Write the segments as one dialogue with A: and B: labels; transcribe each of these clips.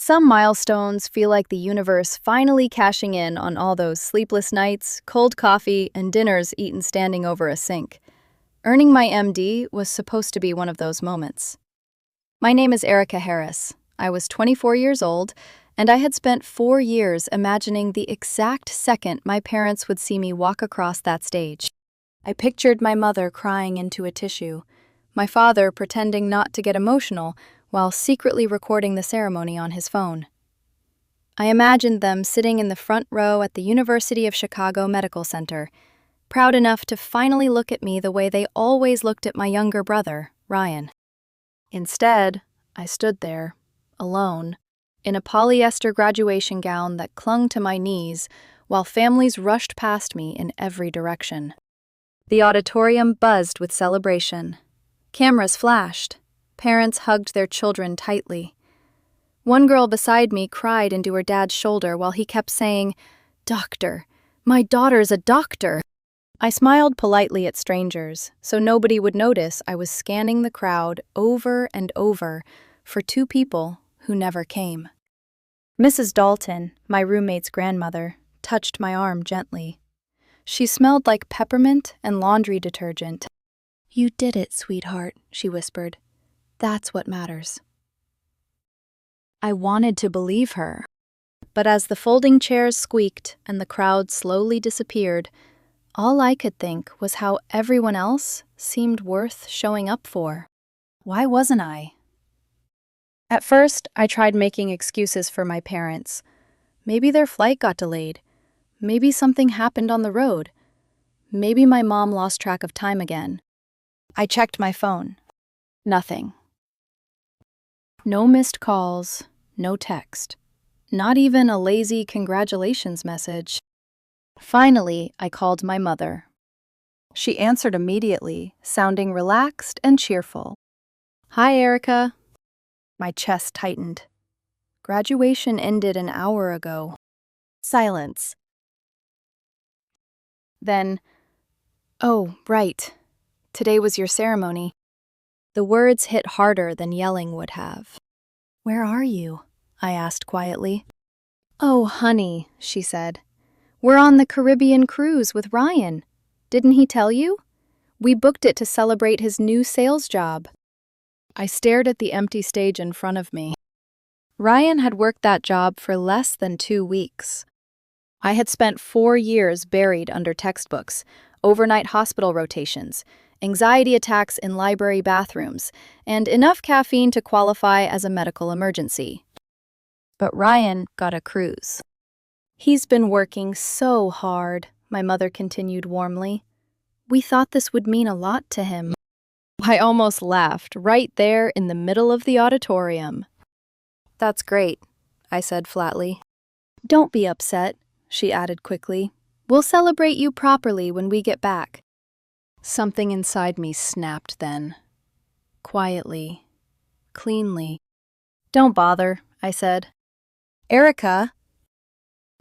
A: Some milestones feel like the universe finally cashing in on all those sleepless nights, cold coffee, and dinners eaten standing over a sink. Earning my MD was supposed to be one of those moments. My name is Erica Harris. I was 24 years old, and I had spent 4 years imagining the exact second my parents would see me walk across that stage. I pictured my mother crying into a tissue, my father pretending not to get emotional while secretly recording the ceremony on his phone. I imagined them sitting in the front row at the University of Chicago Medical Center, proud enough to finally look at me the way they always looked at my younger brother, Ryan. Instead, I stood there, alone, in a polyester graduation gown that clung to my knees while families rushed past me in every direction. The auditorium buzzed with celebration. Cameras flashed. Parents hugged their children tightly. One girl beside me cried into her dad's shoulder while he kept saying, "Doctor, my daughter's a doctor." I smiled politely at strangers, so nobody would notice I was scanning the crowd over and over for two people who never came. Mrs. Dalton, my roommate's grandmother, touched my arm gently. She smelled like peppermint and laundry detergent. "You did it, sweetheart," she whispered. "That's what matters." I wanted to believe her, but as the folding chairs squeaked and the crowd slowly disappeared, all I could think was how everyone else seemed worth showing up for. Why wasn't I? At first, I tried making excuses for my parents. Maybe their flight got delayed. Maybe something happened on the road. Maybe my mom lost track of time again. I checked my phone. Nothing. No missed calls, no text. Not even a lazy congratulations message. Finally, I called my mother. She answered immediately, sounding relaxed and cheerful. "Hi, Erica." My chest tightened. Graduation ended an hour ago. Silence. Then, "Oh, right. Today was your ceremony." The words hit harder than yelling would have. "Where are you?" I asked quietly. "Oh, honey," she said. "We're on the Caribbean cruise with Ryan. Didn't he tell you? We booked it to celebrate his new sales job." I stared at the empty stage in front of me. Ryan had worked that job for less than 2 weeks. I had spent 4 years buried under textbooks, overnight hospital rotations, anxiety attacks in library bathrooms, and enough caffeine to qualify as a medical emergency. But Ryan got a cruise. "He's been working so hard," my mother continued warmly. "We thought this would mean a lot to him." I almost laughed right there in the middle of the auditorium. "That's great," I said flatly. "Don't be upset," she added quickly. "We'll celebrate you properly when we get back." Something inside me snapped then. Quietly, cleanly. "Don't bother," I said. "Erica,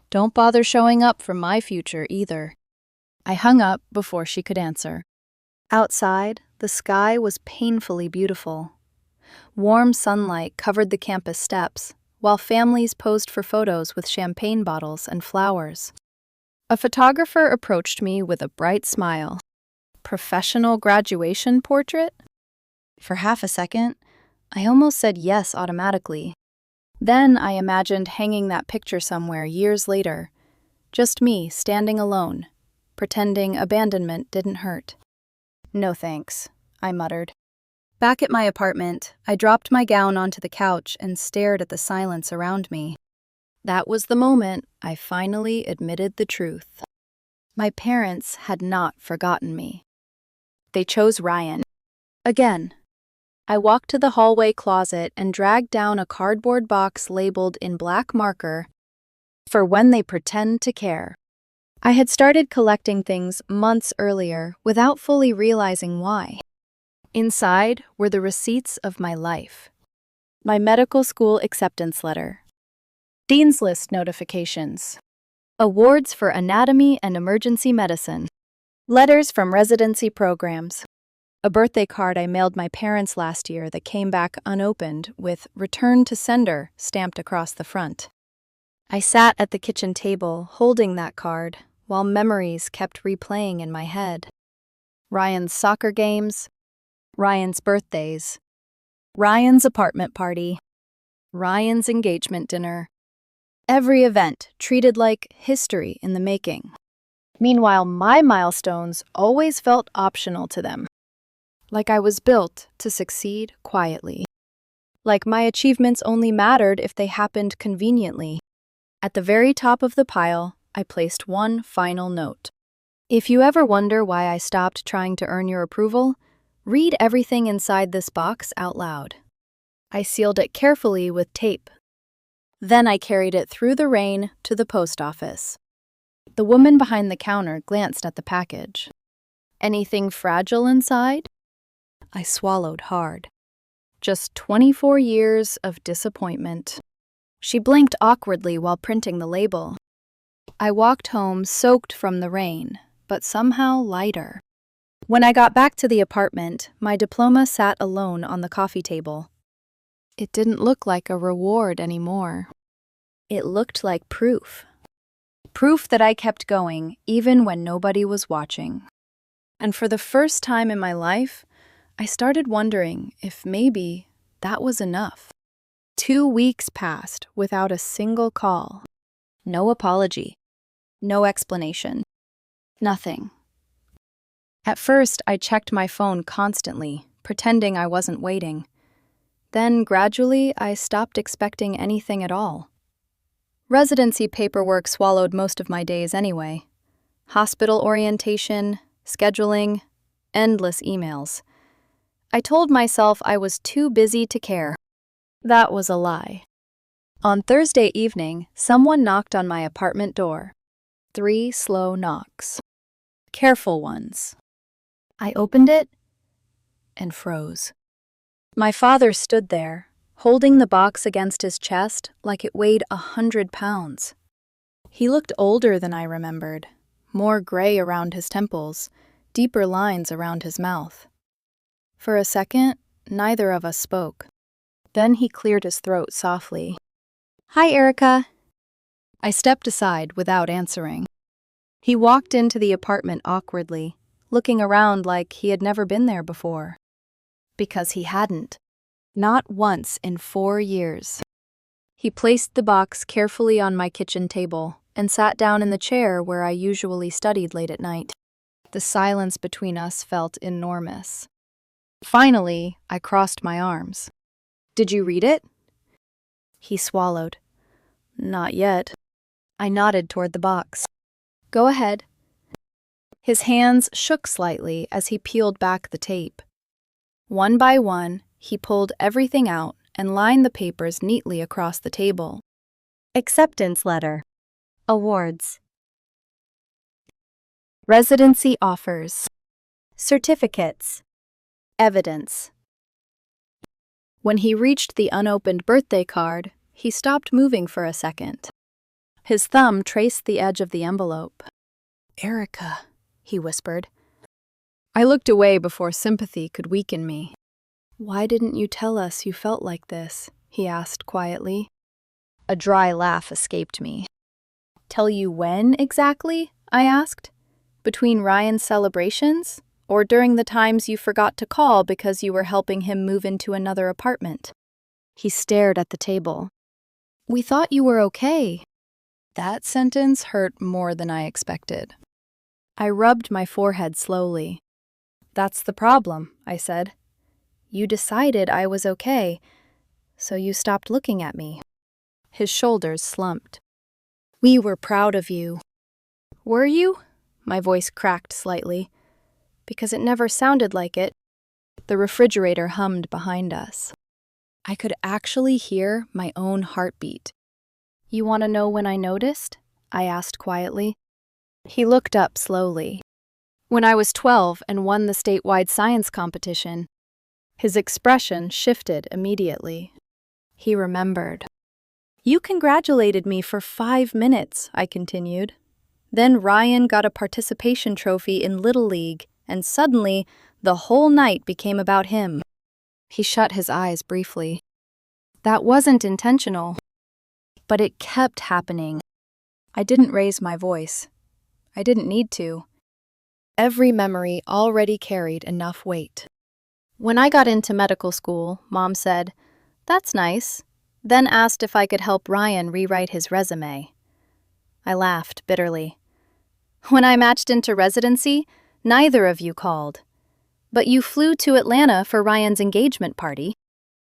A: don't bother showing up for my future either." I hung up before she could answer. Outside, the sky was painfully beautiful. Warm sunlight covered the campus steps, while families posed for photos with champagne bottles and flowers. A photographer approached me with a bright smile. "Professional graduation portrait?" For half a second, I almost said yes automatically. Then I imagined hanging that picture somewhere years later. Just me standing alone, pretending abandonment didn't hurt. "No thanks," I muttered. Back at my apartment, I dropped my gown onto the couch and stared at the silence around me. That was the moment I finally admitted the truth. My parents had not forgotten me. They chose Ryan. Again. I walked to the hallway closet and dragged down a cardboard box labeled in black marker, "For when they pretend to care." I had started collecting things months earlier without fully realizing why. Inside were the receipts of my life. My medical school acceptance letter. Dean's List notifications. Awards for anatomy and emergency medicine. Letters from residency programs. A birthday card I mailed my parents last year that came back unopened with "Return to Sender" stamped across the front. I sat at the kitchen table holding that card while memories kept replaying in my head. Ryan's soccer games, Ryan's birthdays, Ryan's apartment party, Ryan's engagement dinner. Every event treated like history in the making. Meanwhile, my milestones always felt optional to them. Like I was built to succeed quietly. Like my achievements only mattered if they happened conveniently. At the very top of the pile, I placed one final note. If you ever wonder why I stopped trying to earn your approval, read everything inside this box out loud. I sealed it carefully with tape. Then I carried it through the rain to the post office. The woman behind the counter glanced at the package. Anything fragile inside? I swallowed hard. Just 24 years of disappointment. She blinked awkwardly while printing the label. I walked home soaked from the rain, but somehow lighter. When I got back to the apartment, my diploma sat alone on the coffee table. It didn't look like a reward anymore. It looked like proof. Proof that I kept going even when nobody was watching. And for the first time in my life, I started wondering if maybe that was enough. 2 weeks passed without a single call. No apology. No explanation. Nothing. At first, I checked my phone constantly, pretending I wasn't waiting. Then, gradually, I stopped expecting anything at all. Residency paperwork swallowed most of my days anyway. Hospital orientation, scheduling, endless emails. I told myself I was too busy to care. That was a lie. On Thursday evening, someone knocked on my apartment door. 3 slow knocks. Careful ones. I opened it and froze. My father stood there, holding the box against his chest like it weighed 100 pounds. He looked older than I remembered, more gray around his temples, deeper lines around his mouth. For a second, neither of us spoke. Then he cleared his throat softly. "Hi, Erica." I stepped aside without answering. He walked into the apartment awkwardly, looking around like he had never been there before. Because he hadn't. Not once in 4 years. He placed the box carefully on my kitchen table and sat down in the chair where I usually studied late at night. The silence between us felt enormous. Finally, I crossed my arms. "Did you read it?" He swallowed. "Not yet." I nodded toward the box. "Go ahead." His hands shook slightly as he peeled back the tape. One by one, he pulled everything out and lined the papers neatly across the table. Acceptance letter. Awards. Residency offers. Certificates. Evidence. When he reached the unopened birthday card, he stopped moving for a second. His thumb traced the edge of the envelope. "Erica," he whispered. I looked away before sympathy could weaken me. "Why didn't you tell us you felt like this?" he asked quietly. A dry laugh escaped me. "Tell you when exactly?" I asked. "Between Ryan's celebrations? Or during the times you forgot to call because you were helping him move into another apartment?" He stared at the table. "We thought you were okay." That sentence hurt more than I expected. I rubbed my forehead slowly. "That's the problem," I said. "You decided I was okay, so you stopped looking at me." His shoulders slumped. "We were proud of you." "Were you?" My voice cracked slightly. Because it never sounded like it. The refrigerator hummed behind us. I could actually hear my own heartbeat. "You want to know when I noticed?" I asked quietly. He looked up slowly. "When I was 12 and won the statewide science competition." His expression shifted immediately. He remembered. "You congratulated me for 5 minutes," I continued. "Then Ryan got a participation trophy in Little League, and suddenly The whole night became about him. He shut his eyes briefly. That wasn't intentional, but it kept happening. I didn't raise my voice. I didn't need to. Every memory already carried enough weight. When I got into medical school, Mom said, "That's nice," then asked if I could help Ryan rewrite his resume. I laughed bitterly. When I matched into residency, neither of you called. But you flew to Atlanta for Ryan's engagement party.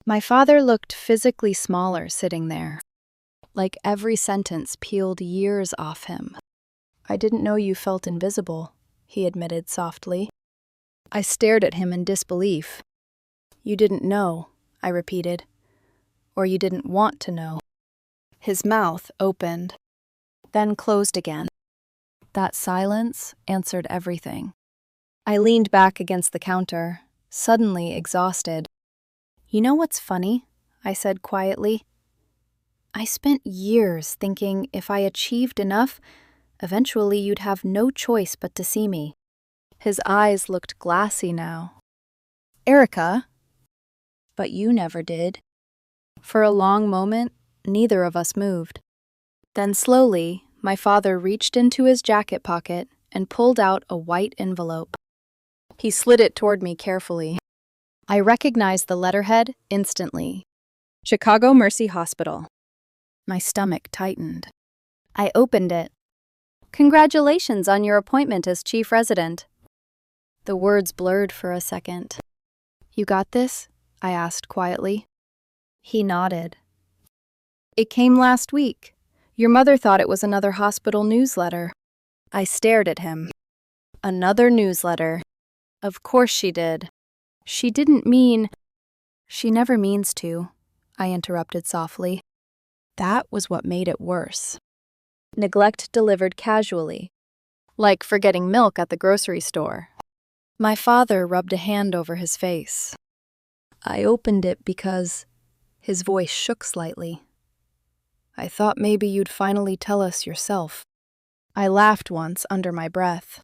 A: My father looked physically smaller sitting there, like every sentence peeled years off him. "I didn't know you felt invisible," he admitted softly. I stared at him in disbelief. "You didn't know," I repeated. "Or you didn't want to know." His mouth opened, then closed again. That silence answered everything. I leaned back against the counter, suddenly exhausted. "You know what's funny?" I said quietly. "I spent years thinking if I achieved enough, eventually you'd have no choice but to see me." His eyes looked glassy now. "Erica." "But you never did." For a long moment, neither of us moved. Then slowly, my father reached into his jacket pocket and pulled out a white envelope. He slid it toward me carefully. I recognized the letterhead instantly. Chicago Mercy Hospital. My stomach tightened. I opened it. "Congratulations on your appointment as chief resident." The words blurred for a second. "You got this?" I asked quietly. He nodded. "It came last week. Your mother thought it was another hospital newsletter." I stared at him. Another newsletter. Of course she did. She didn't mean... She never means to, I interrupted softly. That was what made it worse. Neglect delivered casually, like forgetting milk at the grocery store. My father rubbed a hand over his face. I opened it because his voice shook slightly. "I thought maybe you'd finally tell us yourself." I laughed once under my breath.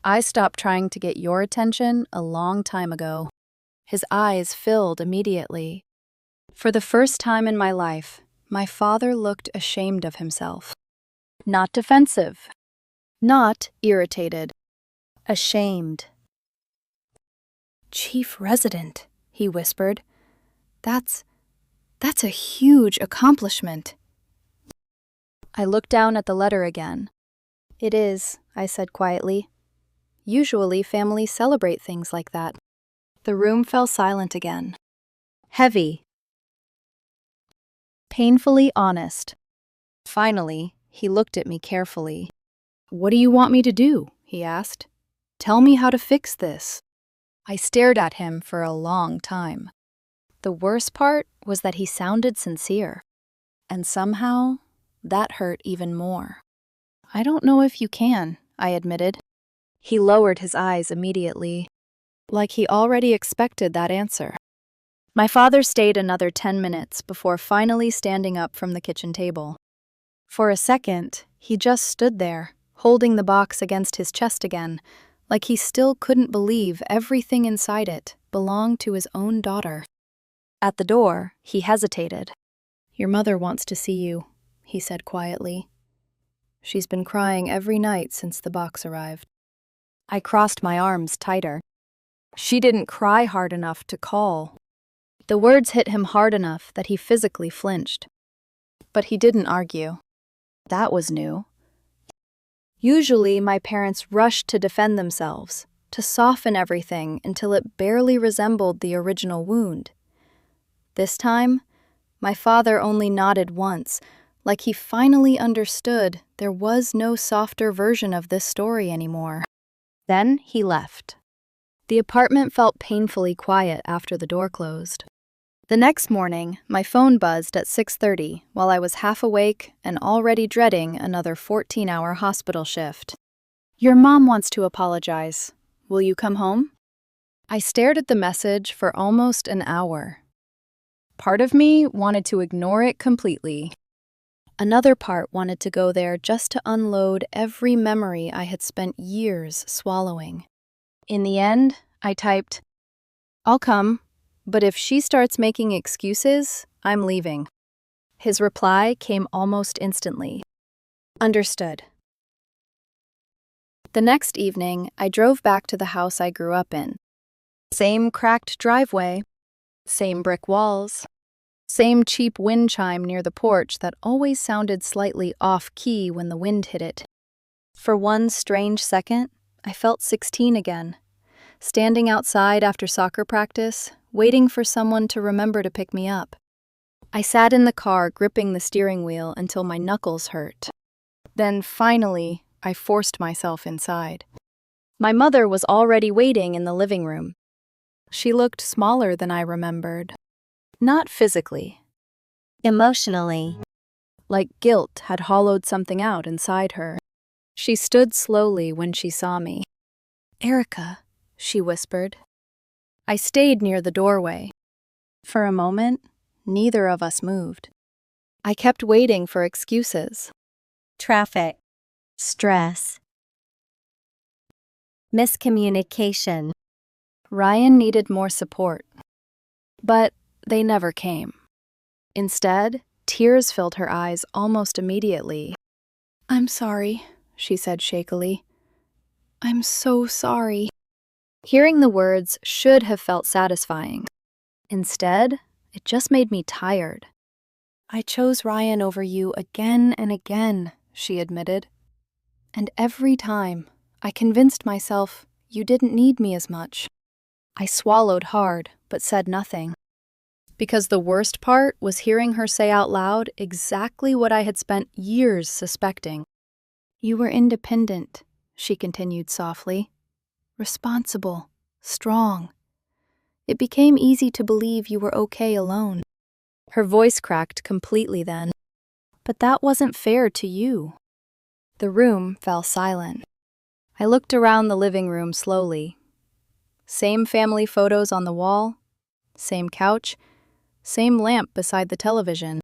A: "I stopped trying to get your attention a long time ago." His eyes filled immediately. For the first time in my life, my father looked ashamed of himself. Not defensive. Not irritated. Ashamed. "Chief resident," he whispered. That's a huge accomplishment." I looked down at the letter again. "It is," I said quietly. "Usually families celebrate things like that." The room fell silent again. Heavy. Painfully honest. Finally, he looked at me carefully. "What do you want me to do?" he asked. "Tell me how to fix this." I stared at him for a long time. The worst part was that he sounded sincere. And somehow, that hurt even more. "I don't know if you can," I admitted. He lowered his eyes immediately, like he already expected that answer. My father stayed another 10 minutes before finally standing up from the kitchen table. For a second, he just stood there, holding the box against his chest again, like he still couldn't believe everything inside it belonged to his own daughter. At the door, he hesitated. "Your mother wants to see you," he said quietly. "She's been crying every night since the box arrived." I crossed my arms tighter. She didn't cry hard enough to call. The words hit him hard enough that he physically flinched. But he didn't argue. That was new. Usually, my parents rushed to defend themselves, to soften everything until it barely resembled the original wound. This time, my father only nodded once, like he finally understood there was no softer version of this story anymore. Then he left. The apartment felt painfully quiet after the door closed. The next morning, my phone buzzed at 6:30 while I was half awake and already dreading another 14-hour hospital shift. "Your mom wants to apologize. Will you come home?" I stared at the message for almost an hour. Part of me wanted to ignore it completely. Another part wanted to go there just to unload every memory I had spent years swallowing. In the end, I typed, "I'll come, but if she starts making excuses, I'm leaving." His reply came almost instantly. Understood. The next evening, I drove back to the house I grew up in. Same cracked driveway, same brick walls, same cheap wind chime near the porch that always sounded slightly off-key when the wind hit it. For one strange second, I felt 16 again, standing outside after soccer practice, waiting for someone to remember to pick me up. I sat in the car gripping the steering wheel until my knuckles hurt. Then finally, I forced myself inside. My mother was already waiting in the living room. She looked smaller than I remembered. Not physically.
B: Emotionally.
A: Like guilt had hollowed something out inside her. She stood slowly when she saw me. "Erica," she whispered. I stayed near the doorway. For a moment, neither of us moved. I kept waiting for excuses.
B: Traffic. Stress. Miscommunication.
A: Ryan needed more support. But they never came. Instead, tears filled her eyes almost immediately. "I'm sorry," she said shakily. "I'm so sorry." Hearing the words should have felt satisfying. Instead, it just made me tired. "I chose Ryan over you again and again," she admitted. "And every time, I convinced myself you didn't need me as much." I swallowed hard, but said nothing. Because the worst part was hearing her say out loud exactly what I had spent years suspecting. "You were independent," she continued softly. "Responsible, strong. It became easy to believe you were okay alone." Her voice cracked completely then. "But that wasn't fair to you." The room fell silent. I looked around the living room slowly. Same family photos on the wall, same couch, same lamp beside the television.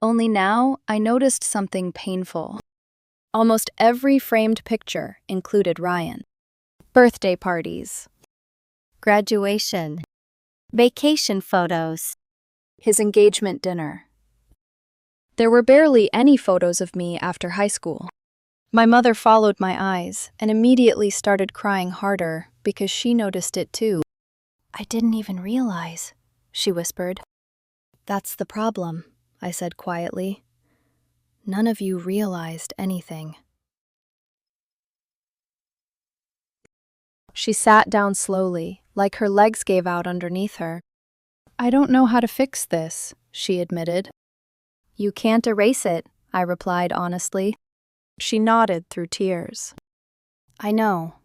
A: Only now I noticed something painful. Almost every framed picture included Ryan. Birthday parties,
B: Graduation. Vacation photos.
A: his engagement dinner. There were barely any photos of me after high school. My mother followed my eyes and immediately started crying harder because she noticed it too. "I didn't even realize," she whispered. "That's the problem," I said quietly. "None of you realized anything." She sat down slowly, like her legs gave out underneath her. "I don't know how to fix this," she admitted. "You can't erase it," I replied honestly. She nodded through tears. "I know."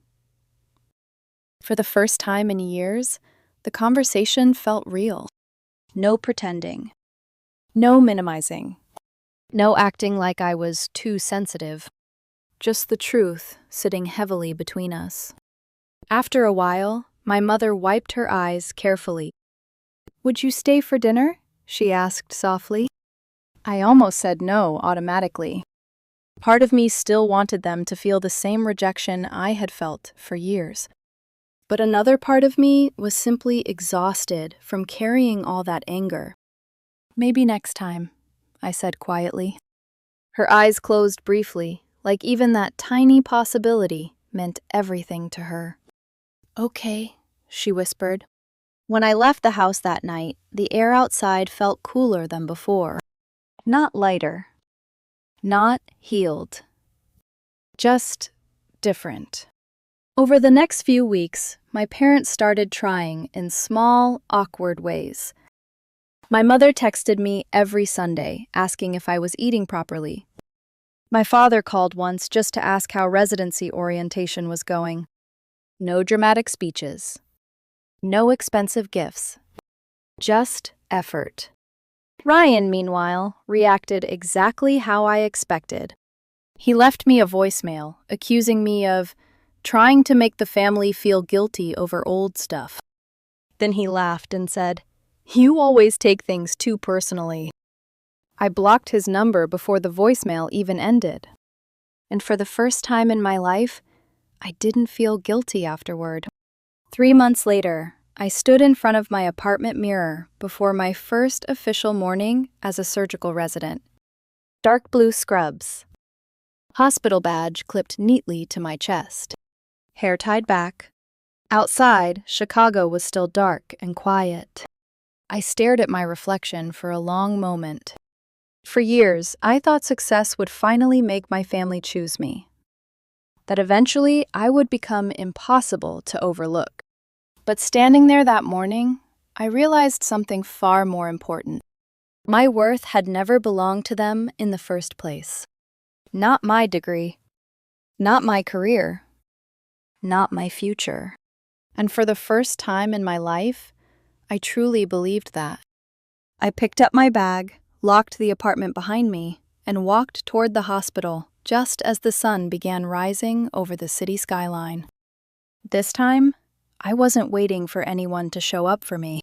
A: For the first time in years, the conversation felt real. No pretending. No minimizing. No acting like I was too sensitive. Just the truth sitting heavily between us. After a while, my mother wiped her eyes carefully. "Would you stay for dinner?" she asked softly. I almost said no automatically. Part of me still wanted them to feel the same rejection I had felt for years. But another part of me was simply exhausted from carrying all that anger. "Maybe next time," I said quietly. Her eyes closed briefly, like even that tiny possibility meant everything to her. "Okay," she whispered. When I left the house that night, the air outside felt cooler than before. Not lighter. Not healed. Just different. Over the next few weeks, my parents started trying in small, awkward ways. My mother texted me every Sunday, asking if I was eating properly. My father called once just to ask how residency orientation was going. No dramatic speeches. No expensive gifts. Just effort. Ryan, meanwhile, reacted exactly how I expected. He left me a voicemail, accusing me of trying to make the family feel guilty over old stuff. Then he laughed and said, "You always take things too personally." I blocked his number before the voicemail even ended. And for the first time in my life, I didn't feel guilty afterward. 3 months later, I stood in front of my apartment mirror before my first official morning as a surgical resident. Dark blue scrubs. Hospital badge clipped neatly to my chest. Hair tied back. Outside, Chicago was still dark and quiet. I stared at my reflection for a long moment. For years, I thought success would finally make my family choose me. That eventually I would become impossible to overlook. But standing there that morning, I realized something far more important. My worth had never belonged to them in the first place. Not my degree, not my career, not my future. And for the first time in my life, I truly believed that. I picked up my bag, locked the apartment behind me, and walked toward the hospital just as the sun began rising over the city skyline. This time, I wasn't waiting for anyone to show up for me.